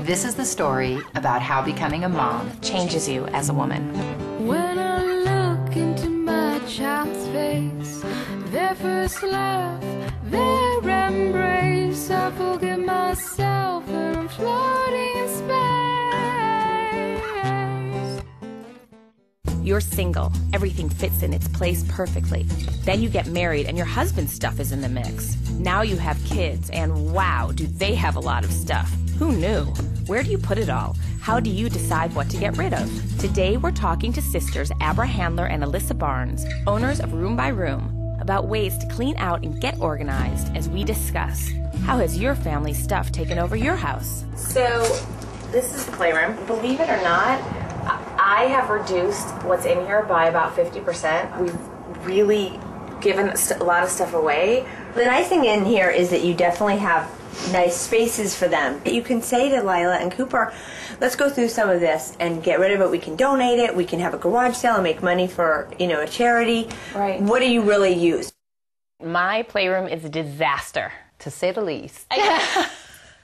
This is the story about how becoming a mom changes you as a woman. When I look into my child's face, their first laugh, their embrace, I forget myself and I'm floating in space. You're single. Everything fits in its place perfectly. Then you get married and your husband's stuff is in the mix. Now you have kids and wow, do they have a lot of stuff. Who knew? Where do you put it all? How do you decide what to get rid of? Today we're talking to sisters Abra Handler and Elissa Barnes, owners of Room by Room, about ways to clean out and get organized as we discuss. How has your family's stuff taken over your house? So, this is the playroom. Believe it or not, I have reduced what's in here by about 50%. We've really given a lot of stuff away. The nice thing in here is that you definitely have nice spaces for them. You can say to Lila and Cooper, let's go through some of this and get rid of it. We can donate it. We can have a garage sale and make money for, a charity. Right. What do you really use? My playroom is a disaster, To say the least.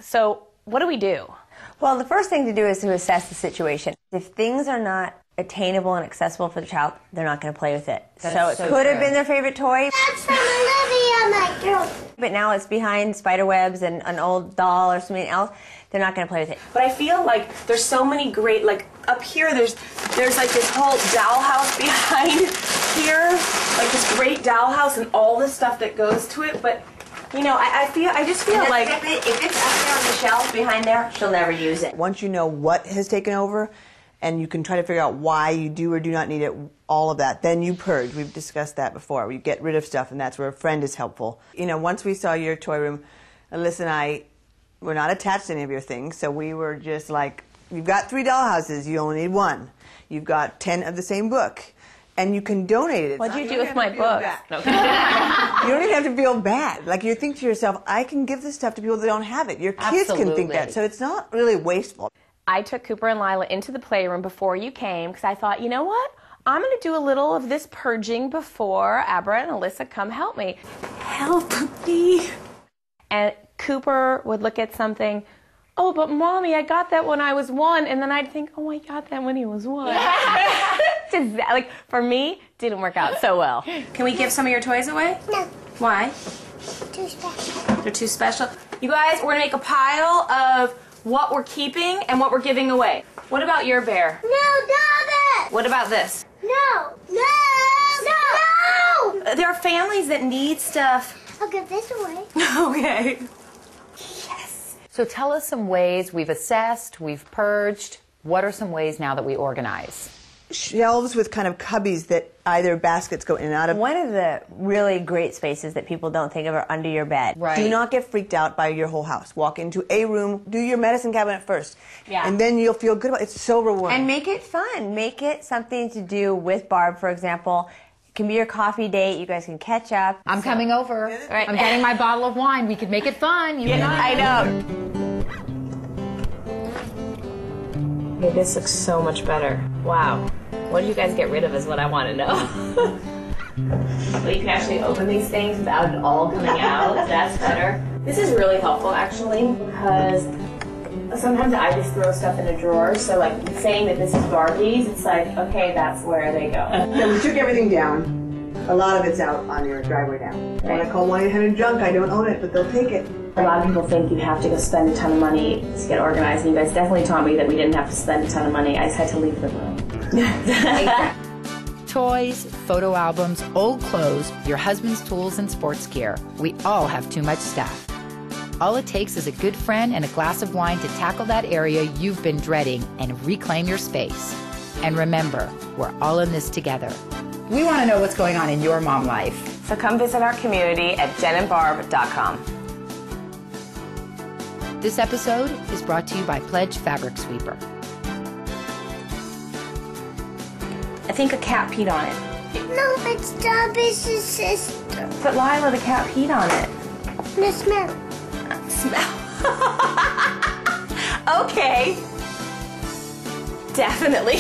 So, what do we do? Well, the first thing to do is to assess the situation. If things are not attainable and accessible for the child, they're not going to play with it. So it could have been their favorite toy. That's from Olivia, my girl. But now it's behind spider webs and an old doll or something else. They're not going to play with it. But I feel like there's so many great, like up here there's like this whole dollhouse behind here, like this great dollhouse and all the stuff that goes to it, but I just feel like if it's up there on the shelf behind there, she'll never use it. Once you know what has taken over, and you can try to figure out why you do or do not need it, all of that, then you purge. We've discussed that before. We get rid of stuff, and that's where a friend is helpful. Once we saw your toy room, Elissa and I were not attached to any of your things, so we were just like, you've got 3 dollhouses, you only need 1. You've got 10 of the same book, and you can donate it. What'd you do with my book? No. You don't even have to feel bad. Like, you think to yourself, I can give this stuff to people that don't have it. Your kids can think that, so it's not really wasteful. I took Cooper and Lila into the playroom before you came because I thought, you know what? I'm going to do a little of this purging before Abra and Elissa come help me. Help me. And Cooper would look at something, oh, but Mommy, I got that when I was 1. And then I'd think, oh, I got that when he was 1. Like, for me, didn't work out so well. Can we give some of your toys away? No. Why? Too special. They're too special. You guys, we're going to make a pile of what we're keeping and what we're giving away. What about your bear? No, stop it! What about this? No. No. No. There are families that need stuff. I'll give this away. Okay. So tell us some ways we've assessed, we've purged. What are some ways now that we organize? Shelves with kind of cubbies that either baskets go in and out of. One of the really great spaces that people don't think of are under your bed. Right. Do not get freaked out by your whole house. Walk into a room, do your medicine cabinet first. Yeah. And then you'll feel good about it. It's so rewarding. And make it fun. Make it something to do with Barb, for example. It can be your coffee date. You guys can catch up. I'm coming over. Right. I'm getting my bottle of wine. We could make it fun. You and I. I know. Hey, this looks so much better. Wow. What do you guys get rid of is what I want to know. But you can actually open these things without it all coming out. That's better. This is really helpful, actually, because sometimes I just throw stuff in a drawer. So, like, saying that this is Barbie's, it's like, okay, that's where they go. So we took everything down. A lot of it's out on your driveway now. When I call 1-800-JUNK, I don't own it, but they'll take it. A lot of people think you have to go spend a ton of money to get organized, and you guys definitely taught me that we didn't have to spend a ton of money. I just had to leave the room. Toys, photo albums, old clothes, your husband's tools and sports gear. We all have too much stuff. All it takes is a good friend and a glass of wine to tackle that area you've been dreading and reclaim your space. And remember, we're all in this together. We want to know what's going on in your mom life. So come visit our community at jenandbarb.com. This episode is brought to you by Pledge Fabric Sweeper. I think a cat peed on it. No, it's Dobby's sister. But Lila, the cat peed on it. No, smell. Smell. Okay. Definitely.